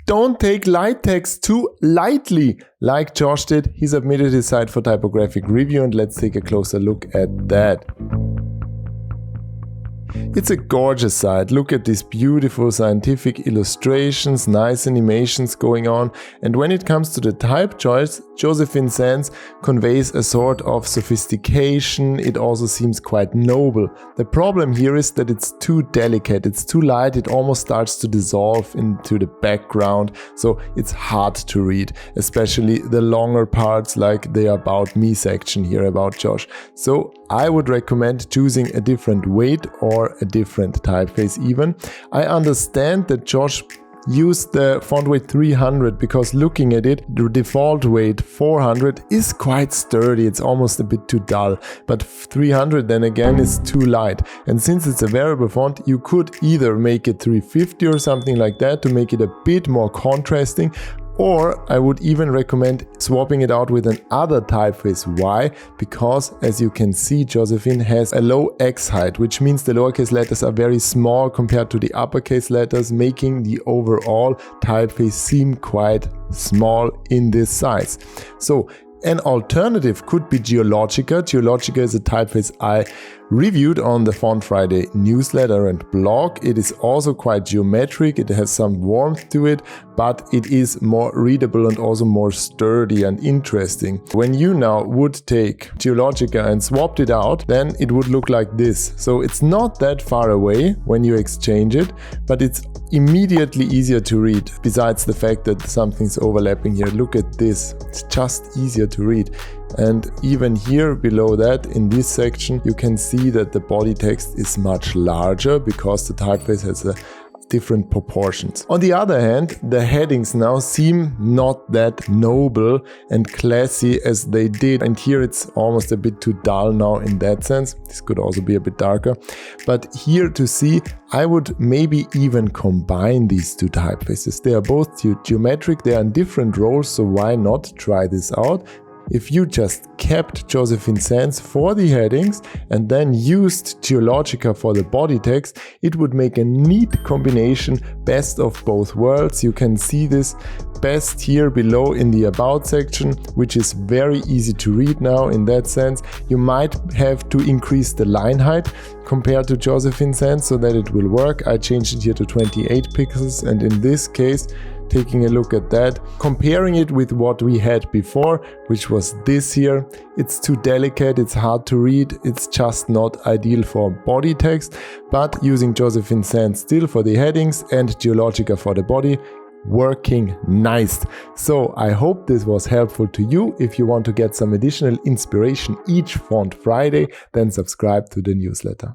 Don't take light text too lightly. Like Josh did, he submitted his site for typographic review, and let's take a closer look at that. It's a gorgeous site. Look at these beautiful scientific illustrations, nice animations going on. And when it comes to the type choice, Josephine Sands conveys a sort of sophistication. It also seems quite noble. The problem here is that it's too delicate, it's too light, it almost starts to dissolve into the background. So it's hard to read, especially the longer parts like the About Me section here about Josh. So I would recommend choosing a different weight or a different typeface even. I understand that Josh used the font weight 300 because looking at it, the default weight 400 is quite sturdy, it's almost a bit too dull, but 300 then again is too light. And since it's a variable font, you could either make it 350 or something like that to make it a bit more contrasting, or I would even recommend swapping it out with another typeface. Why? Because as you can see, Josephine has a low X height, which means the lowercase letters are very small compared to the uppercase letters, making the overall typeface seem quite small in this size. So an alternative could be Geologica. Geologica is a typeface I reviewed on the Font Friday newsletter and blog. It is also quite geometric, it has some warmth to it, but it is more readable and also more sturdy and interesting. When you now would take Geologica and swapped it out, then it would look like this. So it's not that far away when you exchange it, but it's immediately easier to read, besides the fact that something's overlapping here. Look at this, it's just easier to read. And even here below that, in this section, you can see that the body text is much larger because the typeface has different proportions. On the other hand, the headings now seem not that noble and classy as they did, and here it's almost a bit too dull now in that sense. This could also be a bit darker, but here to see, I would maybe even combine these two typefaces. They are both geometric, they are in different roles, so why not try this out? If you just kept Josephine Sands for the headings and then used Geologica for the body text, it would make a neat combination, best of both worlds. You can see this best here below in the About section, which is very easy to read now in that sense. You might have to increase the line height compared to Josephine Sands so that it will work. I changed it here to 28 pixels, and in this case, taking a look at that, comparing it with what we had before, which was this here, it's too delicate, it's hard to read, it's just not ideal for body text, but using Josephine Sands still for the headings and Geologica for the body, working nice. So I hope this was helpful to you. If you want to get some additional inspiration each Font Friday, then subscribe to the newsletter.